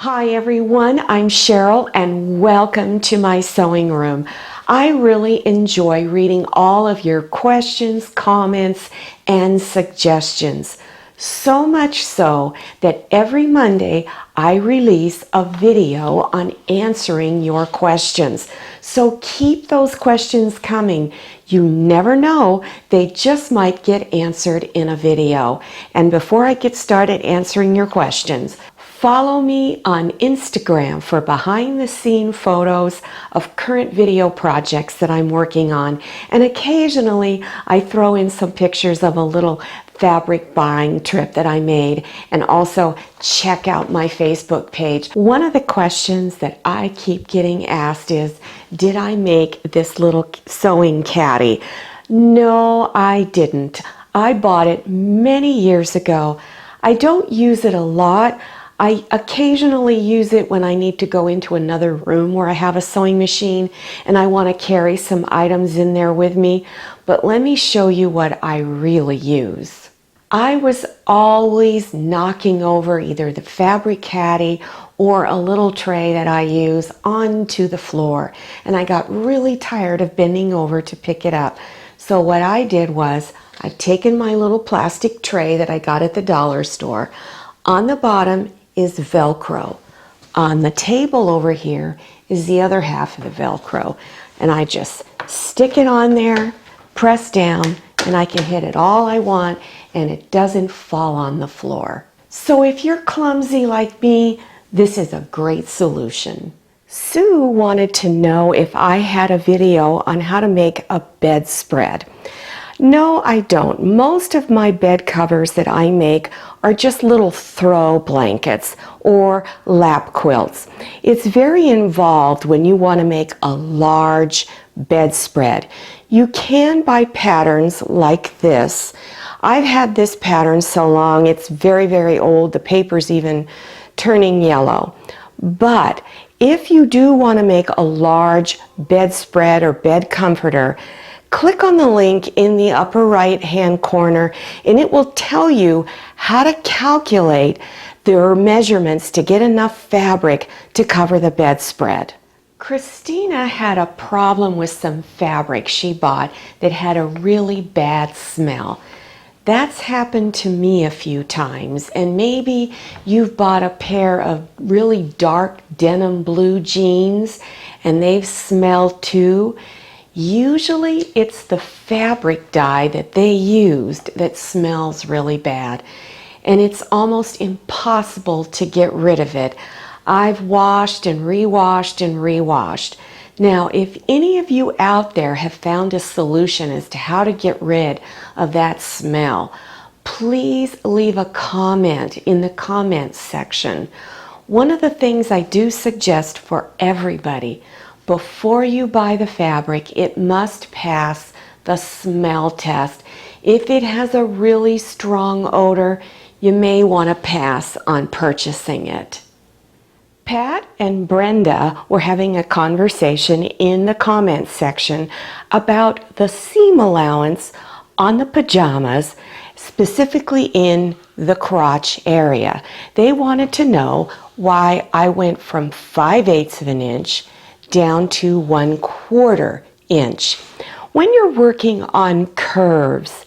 Hi everyone, I'm Cheryl and welcome to my sewing room. I really enjoy reading all of your questions, comments, and suggestions. So much so that every Monday I release a video on answering your questions. So keep those questions coming. You never know, they just might get answered in a video. And before I get started answering your questions, follow me on Instagram for behind-the-scene photos of current video projects that I'm working on. And occasionally I throw in some pictures of a little fabric buying trip that I made, and also check out my Facebook page. One of the questions that I keep getting asked is, did I make this little sewing caddy? No, I didn't. I bought it many years ago. I don't use it a lot. I occasionally use it when I need to go into another room where I have a sewing machine and I want to carry some items in there with me. But let me show you what I really use. I was always knocking over either the fabric caddy or a little tray that I use onto the floor, and I got really tired of bending over to pick it up. So what I did was I'd taken my little plastic tray that I got at the dollar store. On the bottom is Velcro. On the table over here is the other half of the Velcro, and I just stick it on there, press down, and I can hit it all I want and it doesn't fall on the floor. So if you're clumsy like me, this is a great solution. Sue wanted to know if I had a video on how to make a bedspread. No, I don't. Most of my bed covers that I make are just little throw blankets or lap quilts. It's very involved when you want to make a large bedspread. You can buy patterns like this. I've had this pattern so long, it's very, very old. The paper's even turning yellow. But if you do want to make a large bedspread or bed comforter, click on the link in the upper right hand corner and it will tell you how to calculate their measurements to get enough fabric to cover the bedspread. Christina had a problem with some fabric she bought that had a really bad smell. That's happened to me a few times, and maybe you've bought a pair of really dark denim blue jeans and they've smelled too. Usually it's the fabric dye that they used that smells really bad, and it's almost impossible to get rid of it. I've washed and rewashed and rewashed. Now, if any of you out there have found a solution as to how to get rid of that smell, please leave a comment in the comments section. One of the things I do suggest for everybody, before you buy the fabric, it must pass the smell test. If it has a really strong odor, you may want to pass on purchasing it. Pat and Brenda were having a conversation in the comments section about the seam allowance on the pajamas, specifically in the crotch area. They wanted to know why I went from 5/8 of an inch down to 1/4 inch. When you're working on curves,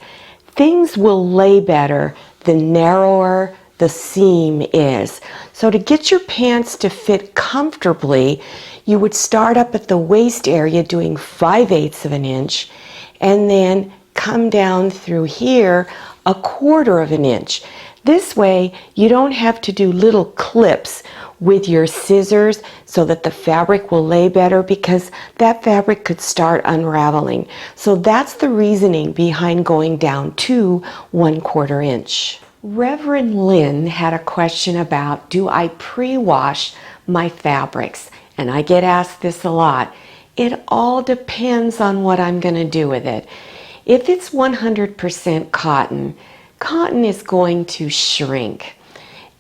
things will lay better the narrower the seam is. So to get your pants to fit comfortably, you would start up at the waist area doing 5/8 of an inch and then come down through here 1/4 of an inch. This way you don't have to do little clips with your scissors so that the fabric will lay better, because that fabric could start unraveling. So that's the reasoning behind going down to 1/4 inch. Reverend Lynn had a question about, do I pre-wash my fabrics? And I get asked this a lot. It all depends on what I'm going to do with it. If it's 100% cotton, cotton is going to shrink.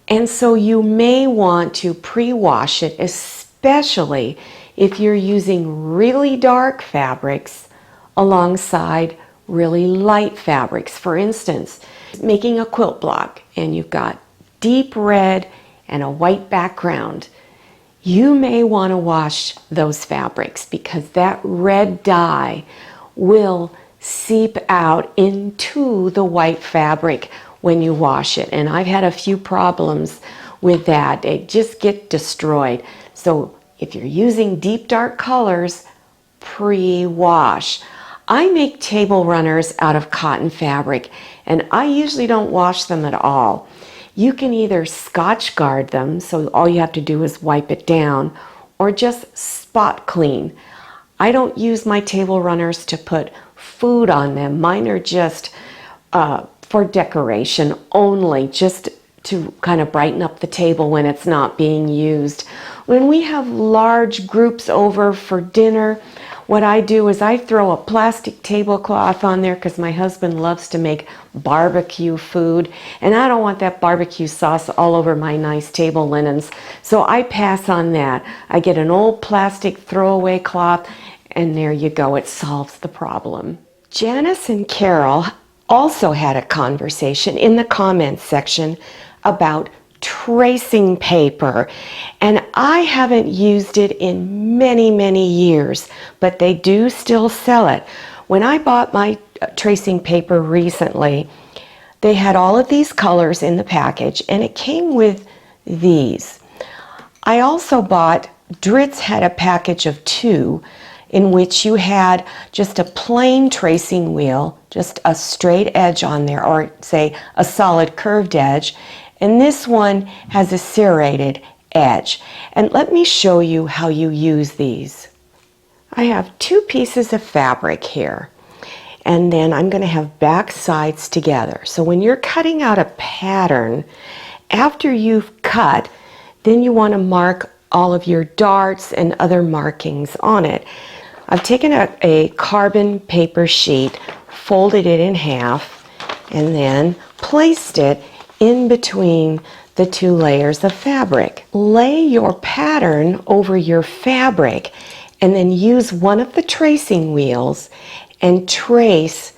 And so you may want to pre-wash it, especially if you're using really dark fabrics alongside really light fabrics. For instance, making a quilt block and you've got deep red and a white background, you may want to wash those fabrics because that red dye will seep out into the white fabric when you wash it. And I've had a few problems with that. They just get destroyed. So if you're using deep dark colors, pre-wash. I make table runners out of cotton fabric, and I usually don't wash them at all. You can either Scotch guard them, so all you have to do is wipe it down, or just spot clean. I don't use my table runners to put food on them. Mine are just for decoration only, just to kind of brighten up the table when it's not being used. When we have large groups over for dinner, what I do is I throw a plastic tablecloth on there because my husband loves to make barbecue food, and I don't want that barbecue sauce all over my nice table linens. So I pass on that. I get an old plastic throwaway cloth, and there you go. It solves the problem. Janice and Carol also had a conversation in the comments section about tracing paper, and I haven't used it in many years, but they do still sell it. When I bought my tracing paper recently, they had all of these colors in the package, and it came with these. I also bought, Dritz had a package of 2 in which you had just a plain tracing wheel, just a straight edge on there, or say a solid curved edge. And this one has a serrated edge. And let me show you how you use these. I have 2 pieces of fabric here, and then I'm going to have back sides together. So when you're cutting out a pattern, after you've cut, then you want to mark all of your darts and other markings on it. I've taken a carbon paper sheet, folded it in half, and then placed it in between the 2 layers of fabric. Lay your pattern over your fabric and then use one of the tracing wheels and trace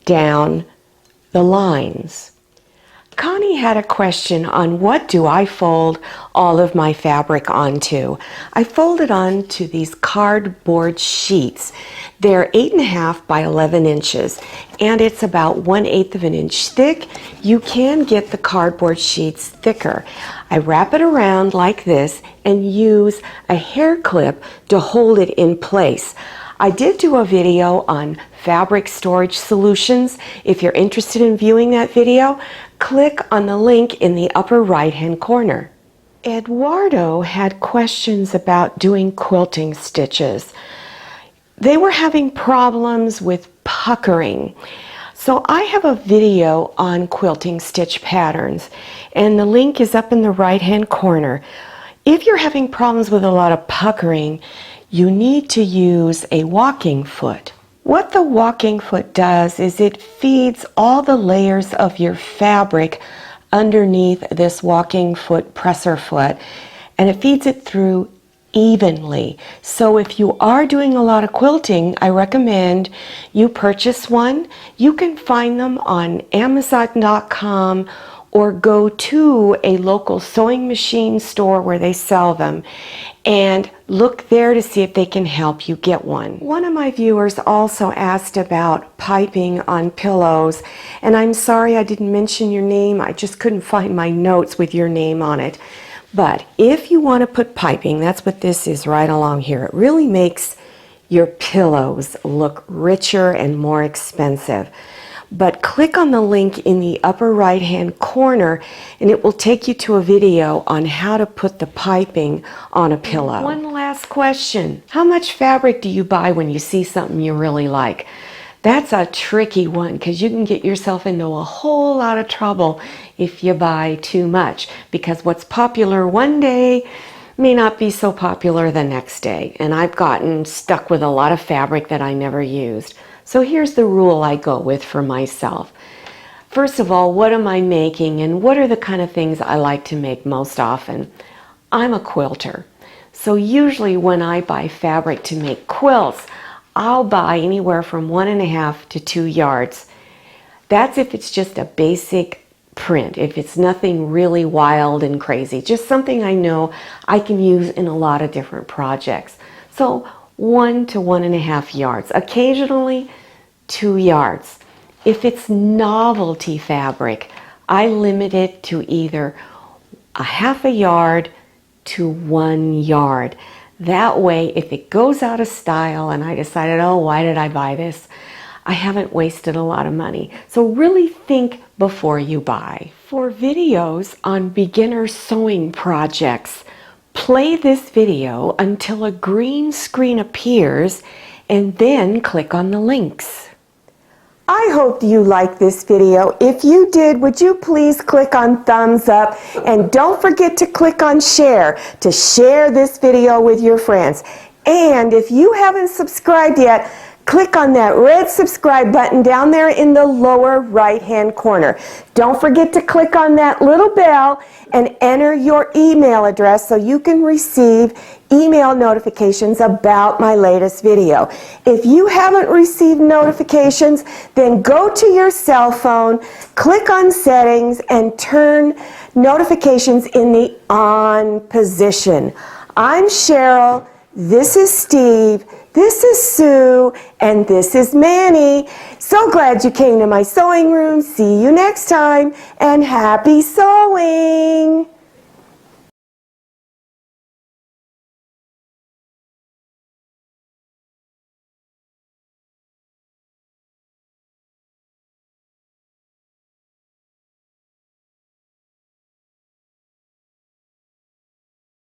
down the lines. Connie had a question on what do I fold all of my fabric onto. I fold it onto these cardboard sheets. They're 8.5 by 11 inches, and it's about 1/8 of an inch thick. You can get the cardboard sheets thicker. I wrap it around like this and use a hair clip to hold it in place. I did do a video on fabric storage solutions. If you're interested in viewing that video, click on the link in the upper right-hand corner. Eduardo had questions about doing quilting stitches. They were having problems with puckering. So I have a video on quilting stitch patterns, and the link is up in the right-hand corner. If you're having problems with a lot of puckering, you need to use a walking foot. What the walking foot does is it feeds all the layers of your fabric underneath this walking foot presser foot, and it feeds it through evenly. So if you are doing a lot of quilting, I recommend you purchase one. You can find them on Amazon.com or go to a local sewing machine store where they sell them and look there to see if they can help you get one. One of my viewers also asked about piping on pillows, and I'm sorry I didn't mention your name. I just couldn't find my notes with your name on it. But if you want to put piping, that's what this is right along here. It really makes your pillows look richer and more expensive. But click on the link in the upper right hand corner and it will take you to a video on how to put the piping on a pillow. One last question. How much fabric do you buy when you see something you really like? That's a tricky one because you can get yourself into a whole lot of trouble if you buy too much, because what's popular one day may not be so popular the next day. And I've gotten stuck with a lot of fabric that I never used. So here's the rule I go with for myself. First of all, what am I making and what are the kind of things I like to make most often? I'm a quilter. So usually when I buy fabric to make quilts, I'll buy anywhere from 1.5 to 2 yards. That's if it's just a basic print, if it's nothing really wild and crazy, just something I know I can use in a lot of different projects. So 1 to 1.5 yards, occasionally 2 yards. If it's novelty fabric, I limit it to either a 1/2 yard to 1 yard. That way, if it goes out of style and I decided, oh, why did I buy this? I haven't wasted a lot of money. So really think before you buy. For videos on beginner sewing projects, play this video until a green screen appears and then click on the links. I hope you liked this video. If you did, would you please click on thumbs up, and don't forget to click on share to share this video with your friends. And if you haven't subscribed yet, click on that red subscribe button down there in the lower right-hand corner. Don't forget to click on that little bell and enter your email address so you can receive email notifications about my latest video. If you haven't received notifications, then go to your cell phone, click on settings, and turn notifications in the on position. I'm Cheryl, this is Steve, this is Sue, and this is Manny. So glad you came to my sewing room. See you next time, and happy sewing!